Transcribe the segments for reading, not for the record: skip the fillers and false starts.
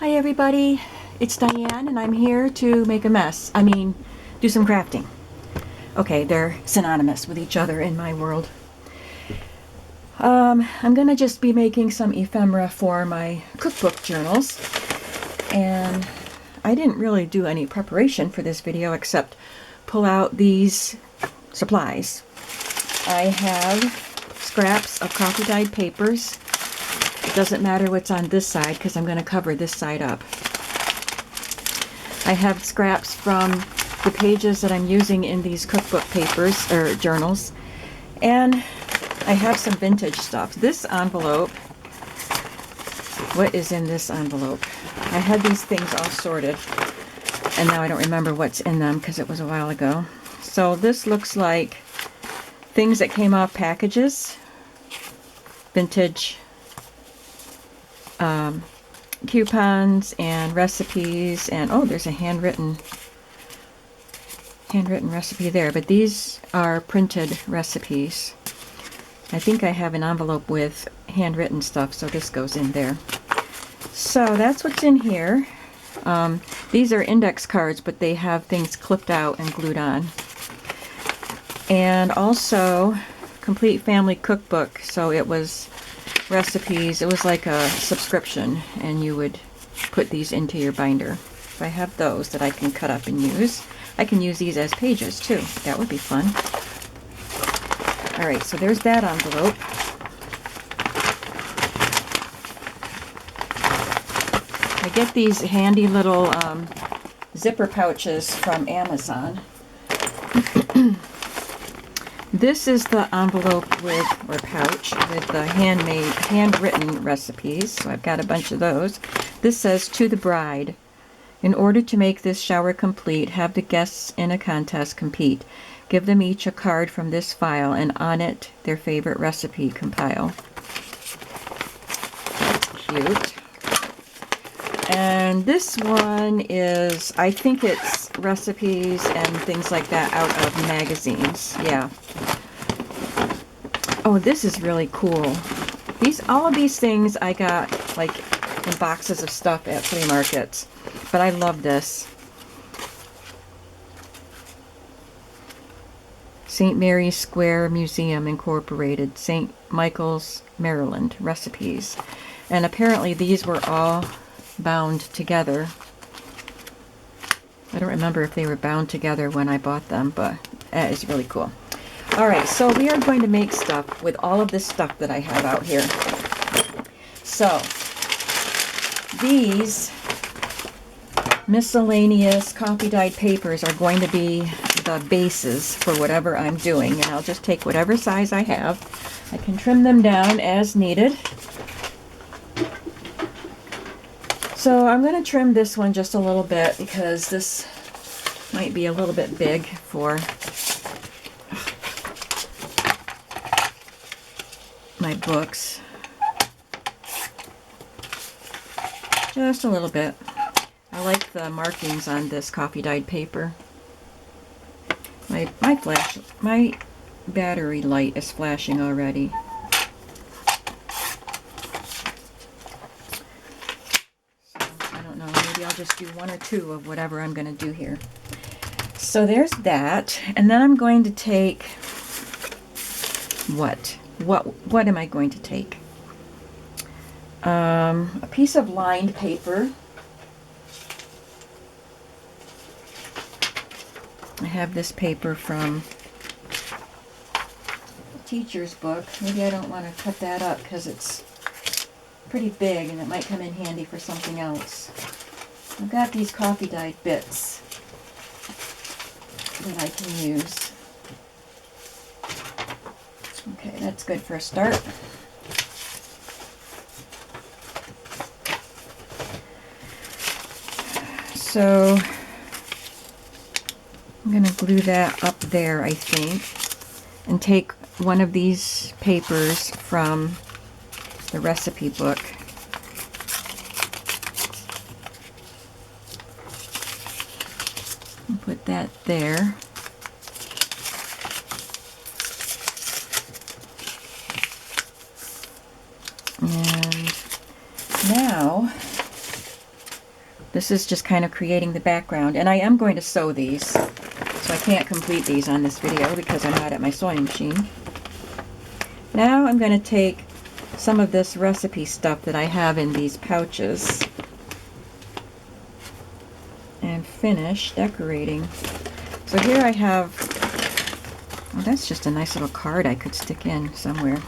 Hi everybody, it's Diane and I'm here to make a mess. Do some crafting. Okay, they're synonymous with each other in my world. I'm gonna just be making some ephemera for my cookbook journals. And I didn't really do any preparation for this video except pull out these supplies. I have scraps of coffee dyed papers. It doesn't matter what's on this side because I'm going to cover this side up. I have scraps from the pages that I'm using in these cookbook papers or journals, and I have some vintage stuff. This envelope, what is in this envelope? I had these things all sorted and now I don't remember what's in them because it was a while ago. So this looks like things that came off packages, vintage coupons and recipes, and oh, there's a handwritten recipe there, but these are printed recipes. I think I have an envelope with handwritten stuff, so this goes in there. So that's what's in here. These are index cards, but they have things clipped out and glued on. And also Complete Family Cookbook, so it was recipes. It was like a subscription, and you would put these into your binder. So I have those that I can cut up and use. I can use these as pages too. That would be fun. Alright, so there's that envelope. I get these handy little zipper pouches from Amazon. This is the envelope with, or pouch, with the handwritten recipes. So I've got a bunch of those. This says, "To the bride. In order to make this shower complete, have the guests in a contest compete. Give them each a card from this file, and on it, their favorite recipe compile." That's cute. And this one is, I think it's recipes and things like that out of magazines. Yeah. Oh, this is really cool. All of these things I got like in boxes of stuff at flea markets, but I love this. St. Mary's Square Museum Incorporated, St. Michael's, Maryland, recipes. And apparently these were all bound together. I don't remember if they were bound together when I bought them, but that is really cool. Alright, so we are going to make stuff with all of this stuff that I have out here. So, these miscellaneous coffee dyed papers are going to be the bases for whatever I'm doing, and I'll just take whatever size I have. I can trim them down as needed. So I'm going to trim this one just a little bit because this might be a little bit big for my books. Just a little bit. I like the markings on this coffee dyed paper. My battery light is flashing already. Maybe I'll just do one or two of whatever I'm going to do here. So there's that, and then I'm going to take what am I going to take? A piece of lined paper. I have this paper from a teacher's book. Maybe I don't want to cut that up because it's pretty big and it might come in handy for something else. I've got these coffee dyed bits that I can use. Okay, that's good for a start. So I'm going to glue that up there, I think, and take one of these papers from the recipe book. Put that there. And now This is just kind of creating the background, and I am going to sew these, so I can't complete these on this video because I'm not at my sewing machine. Now I'm going to take some of this recipe stuff that I have in these pouches and finish decorating. So here I have, well, that's just a nice little card I could stick in somewhere.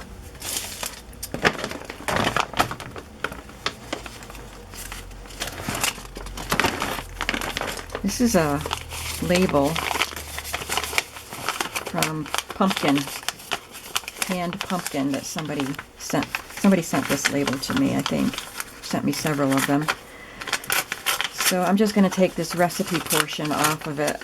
This is a label from pumpkin, canned pumpkin that somebody sent. Somebody sent this label to me, I think. Sent me several of them. So I'm just going to take this recipe portion off of it.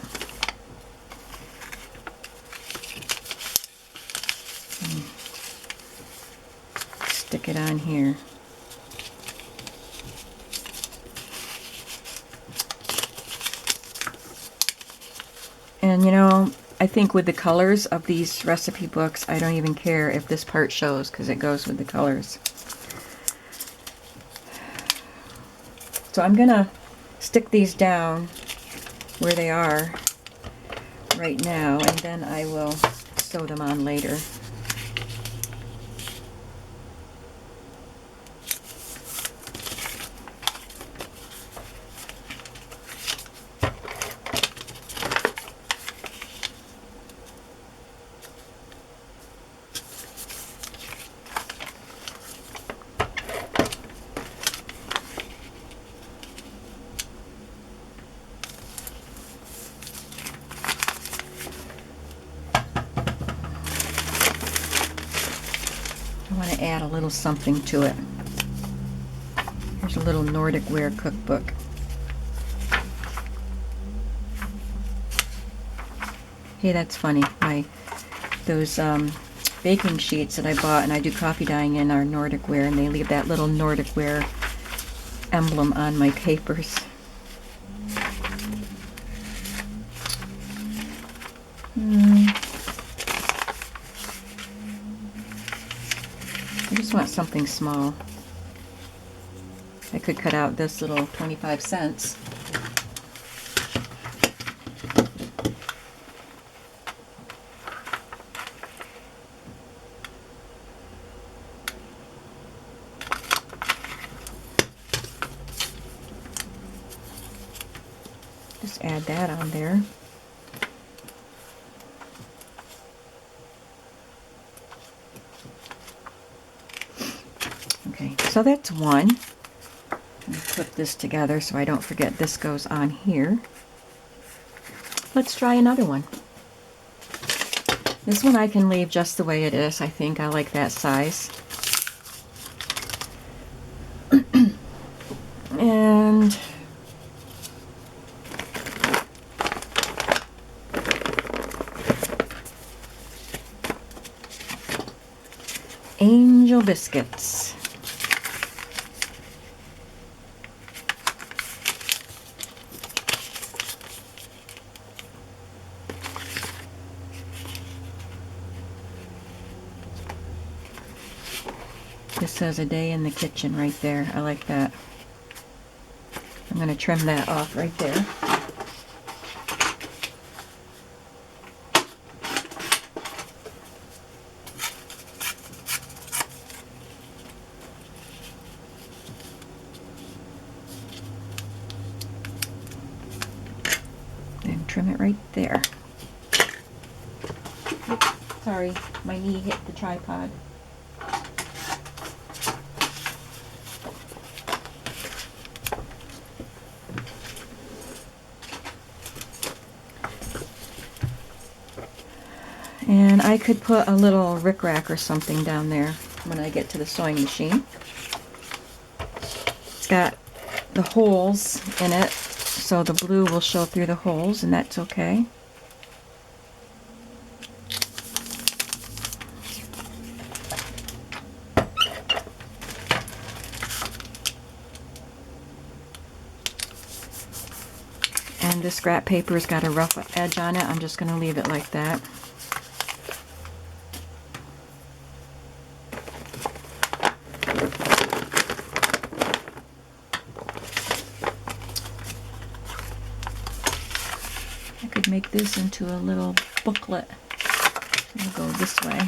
Stick it on here. And you know, I think with the colors of these recipe books, I don't even care if this part shows because it goes with the colors. So I'm going to stick these down where they are right now, and then I will sew them on later. I want to add a little something to it. Here's a little Nordic Ware cookbook. Hey, that's funny. Those baking sheets that I bought and I do coffee dyeing in are Nordic Ware, and they leave that little Nordic Ware emblem on my papers. I just want something small. I could cut out this little 25 cents. Just add that on there. Okay, so that's one. Let me clip this together so I don't forget this goes on here. Let's try another one. This one I can leave just the way it is. I think I like that size. And Angel biscuits. This says a day in the kitchen right there. I like that. I'm going to trim that off right there. And trim it right there. Oops, sorry, my knee hit the tripod. And I could put a little rickrack or something down there when I get to the sewing machine. It's got the holes in it, so the blue will show through the holes, and that's okay. And this scrap paper's got a rough edge on it. I'm just going to leave it like that. could make this into a little booklet. I'll go this way.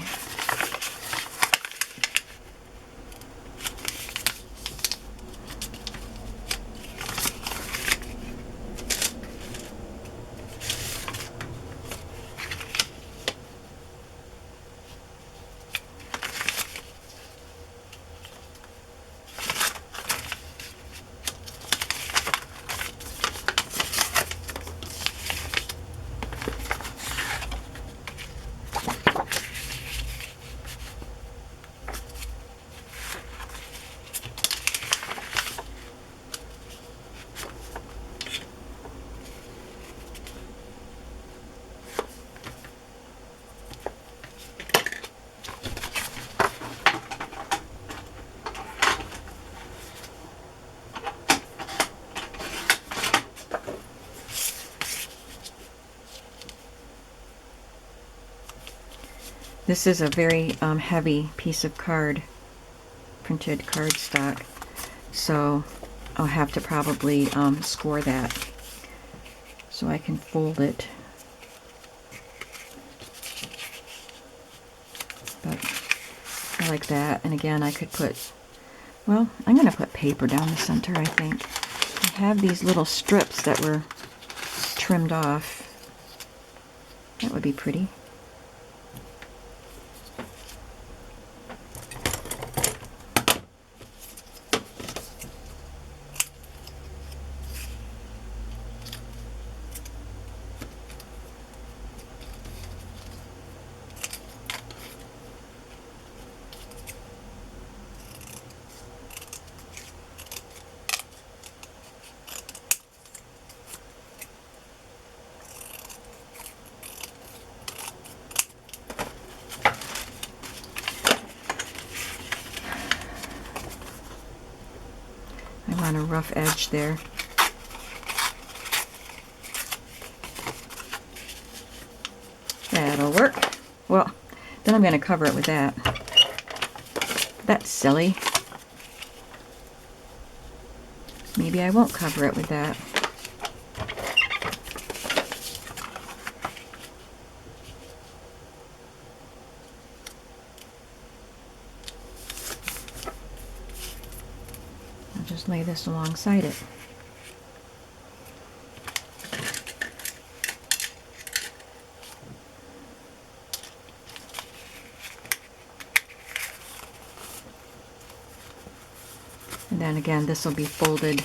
This is a very heavy piece of card, printed cardstock, so I'll have to probably score that so I can fold it. But I like that, and again I could put, well, I'm going to put paper down the center, I think. I have these little strips that were trimmed off. That would be pretty. I want a rough edge there. That'll work. Well, then I'm going to cover it with that. That's silly. Maybe I won't cover it with that. I'll just lay this alongside it. And then again, this will be folded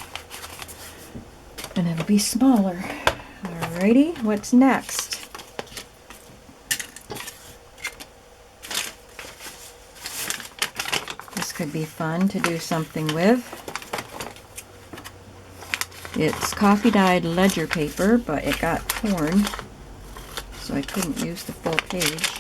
and it'll be smaller. Alrighty, what's next? This could be fun to do something with. It's coffee dyed ledger paper, but it got torn, so I couldn't use the full page.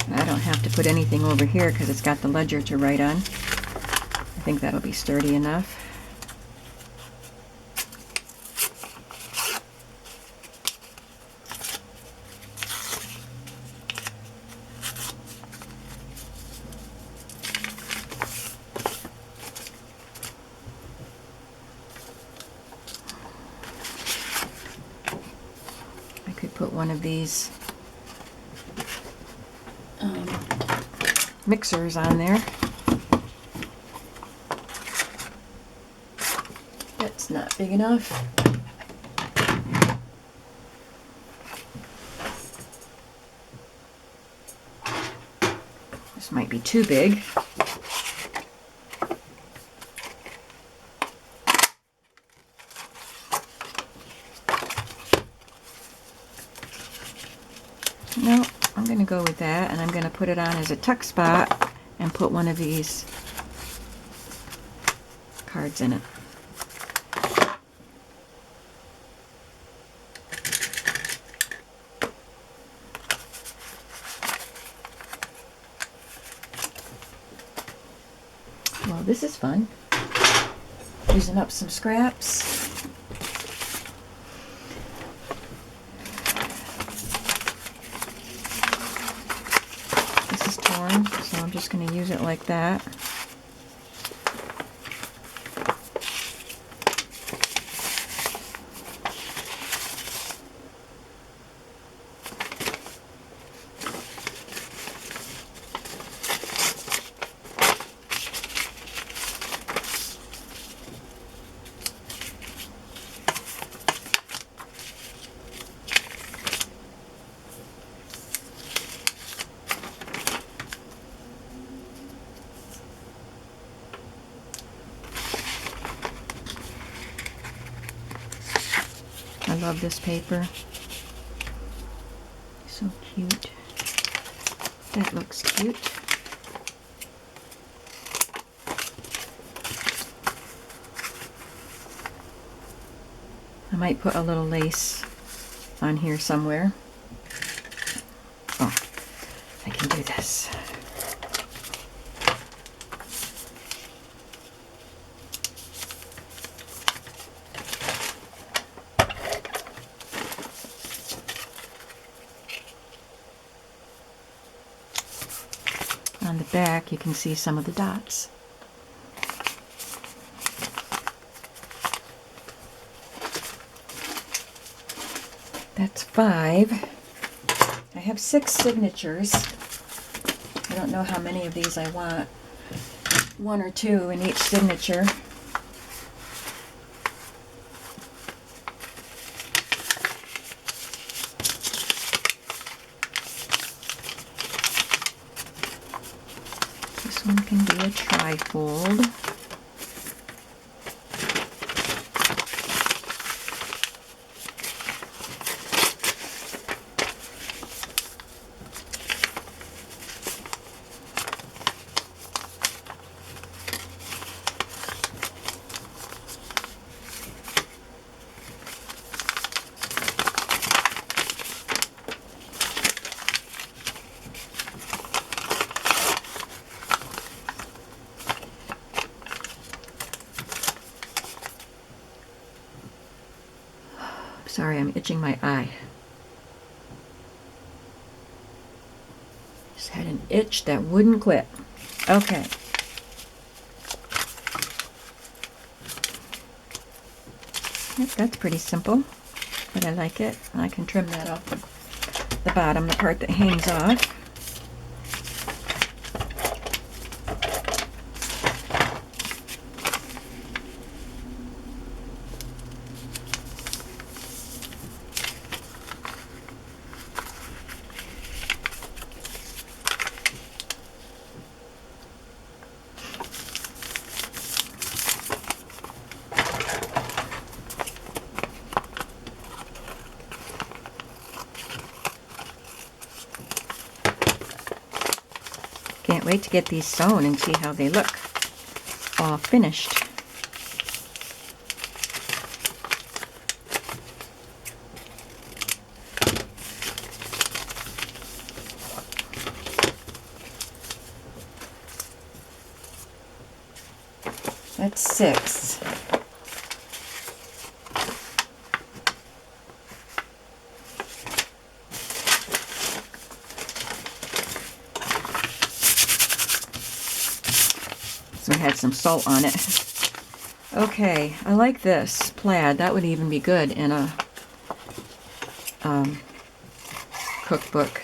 I don't have to put anything over here because it's got the ledger to write on. I think that'll be sturdy enough. I could put one of these mixers on there. That's not big enough. This might be too big. No, I'm going to go with that, and I'm going to put it on as a tuck spot and put one of these cards in it. this is fun. Using up some scraps. This is torn, so I'm just going to use it like that. I love this paper. So cute. That looks cute. I might put a little lace on here somewhere. Oh, I can do this. On the back, you can see some of the dots. That's 5. I have 6 signatures. I don't know how many of these I want. 1 or 2 in each signature. This one can be a trifold. Sorry, I'm itching my eye. Just had an itch that wouldn't quit. Okay. Yep, that's pretty simple, but I like it. I can trim that off the bottom, the part that hangs off. Can't wait to get these sewn and see how they look all finished. That's 6. So I had some salt on it. Okay, I like this plaid. That would even be good in a cookbook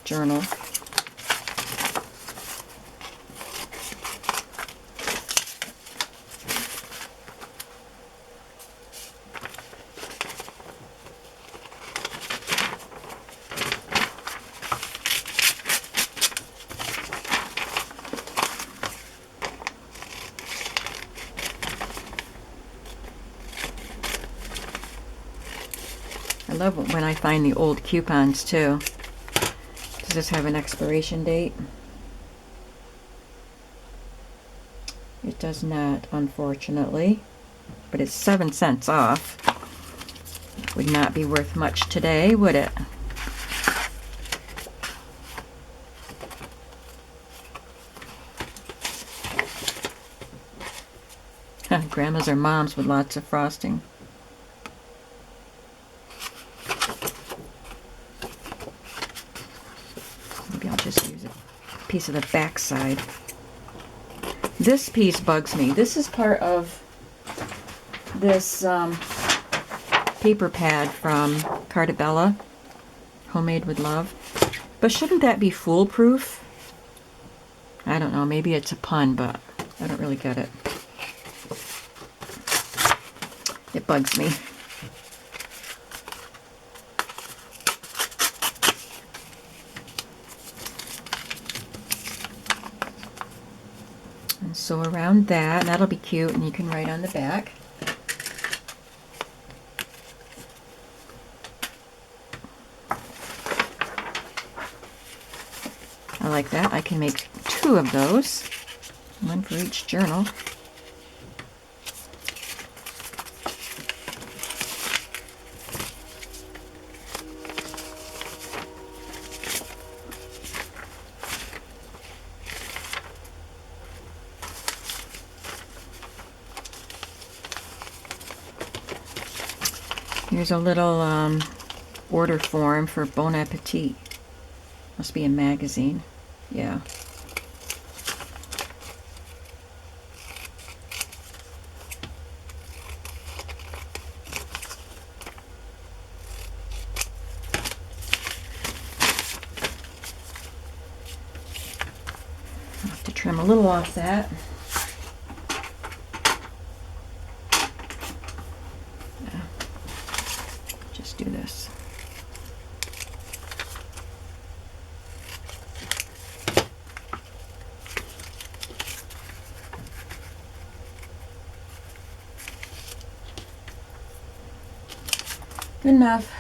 journal. I love when I find the old coupons too. Does this have an expiration date? It does not, unfortunately, but it's 7 cents off. Would not be worth much today, would it? grandmas or moms with lots of frosting. Maybe I'll just use a piece of the back side. This piece bugs me. This is part of this paper pad from Cartabella, Homemade with Love. But shouldn't that be foolproof? I don't know, maybe it's a pun, but I don't really get it. It bugs me. And so around that, and that'll be cute, and you can write on the back. I like that. I can make 2 of those, one for each journal. Here's a little order form for Bon Appetit. Must be a magazine. Yeah. I'll have to trim a little off that. Yeah. Just do this. Good enough.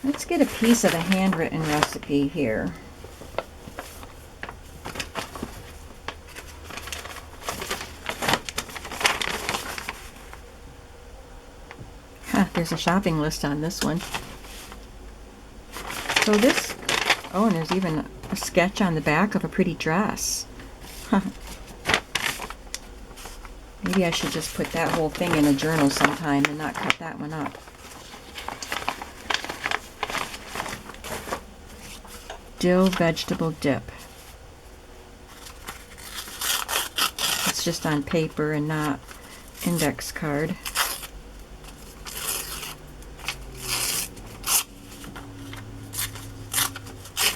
Let's get a piece of a handwritten recipe here. There's a shopping list on this one. So this, oh, and there's even a sketch on the back of a pretty dress. Maybe I should just put that whole thing in a journal sometime and not cut that one up. Dill vegetable dip. It's just on paper and not index card.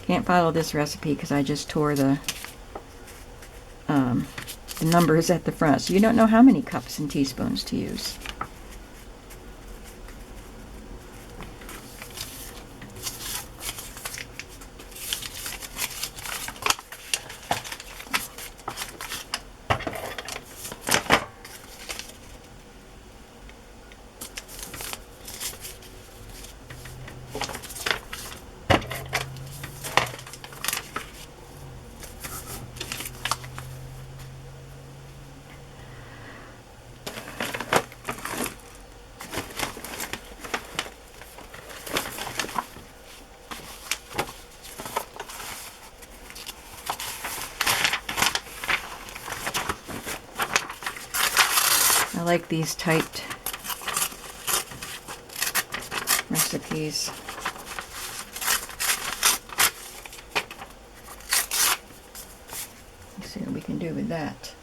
Can't follow this recipe because I just tore the numbers at the front, so you don't know how many cups and teaspoons to use. I like these typed recipes. Let's see what we can do with that.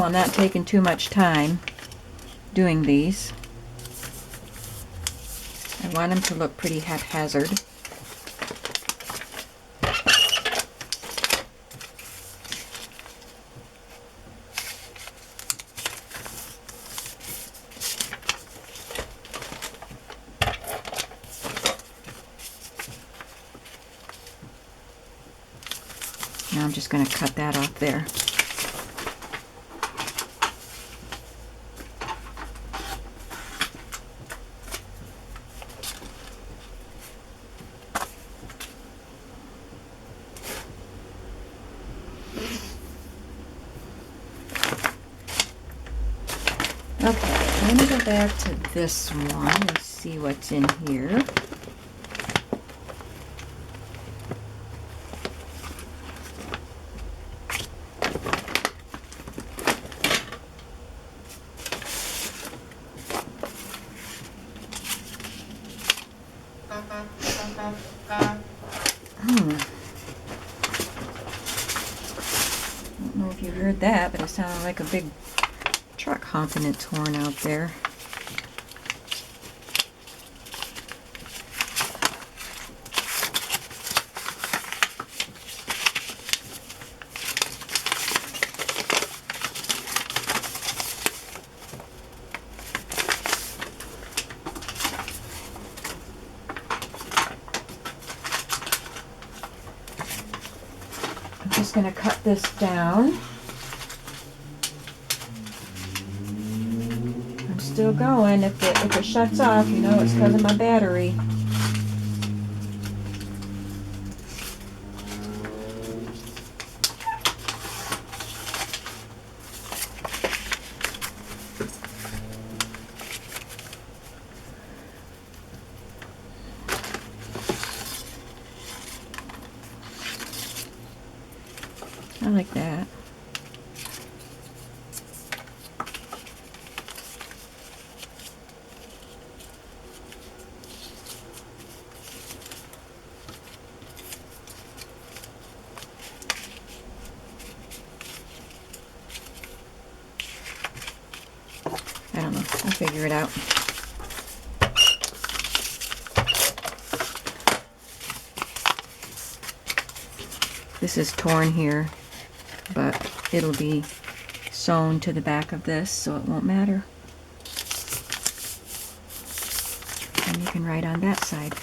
I'm not taking too much time doing these. I want them to look pretty haphazard. Now I'm just going to cut that off there. Okay, I'm going to go back to this one and see what's in here. Don't know if you heard that, but it sounded like a big truck honking its horn out there. I'm just going to cut this down. I'm still going. If it shuts off, you know it's because of my battery. I like that. I don't know. I'll figure it out. This is torn here, but it'll be sewn to the back of this, so it won't matter. And you can write on that side.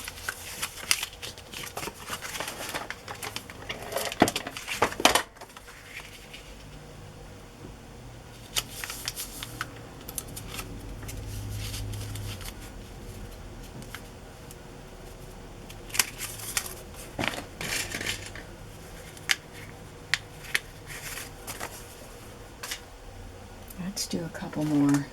Let's do a couple more.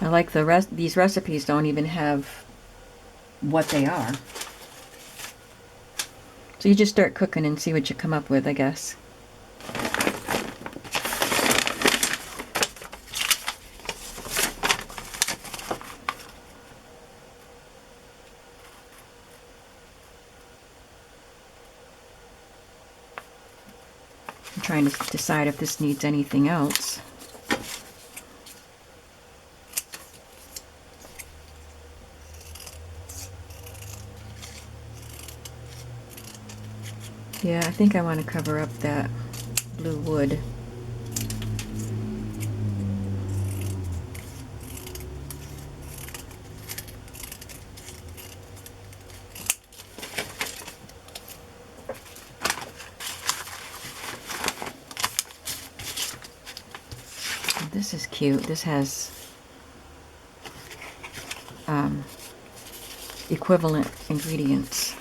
I like these recipes don't even have what they are. So you just start cooking and see what you come up with, I guess. I'm trying to decide if this needs anything else. Yeah, I think I want to cover up that blue wood. This is cute. This has equivalent ingredients.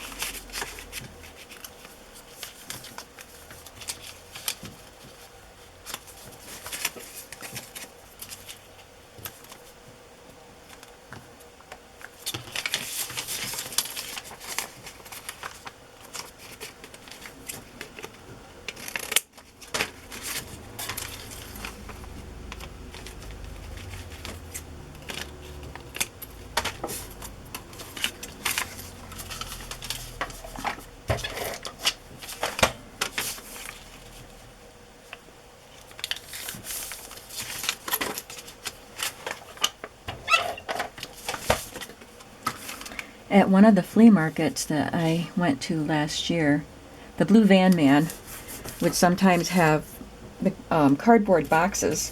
At one of the flea markets that I went to last year, the Blue Van Man would sometimes have the cardboard boxes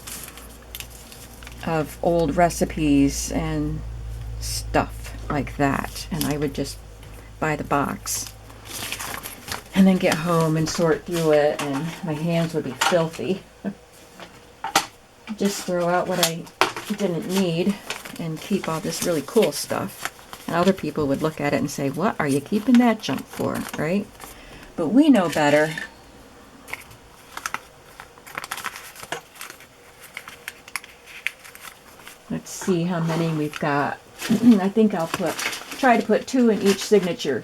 of old recipes and stuff like that, and I would just buy the box and then get home and sort through it, and my hands would be filthy. Just throw out what I didn't need and keep all this really cool stuff. And other people would look at it and say, what are you keeping that junk for, right? But we know better. Let's see how many we've got. I think I'll try to put 2 in each signature.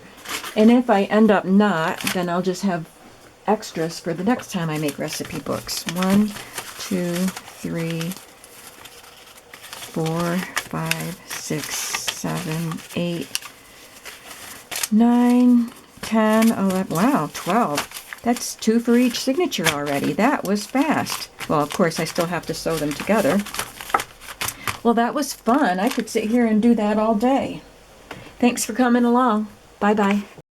And if I end up not, then I'll just have extras for the next time I make recipe books. 1, 2, 3, 4, 5, 6, 7, 8, 9, 10, 11, wow, 12. That's 2 for each signature already. That was fast. Well, of course, I still have to sew them together. Well, that was fun. I could sit here and do that all day. Thanks for coming along. Bye-bye.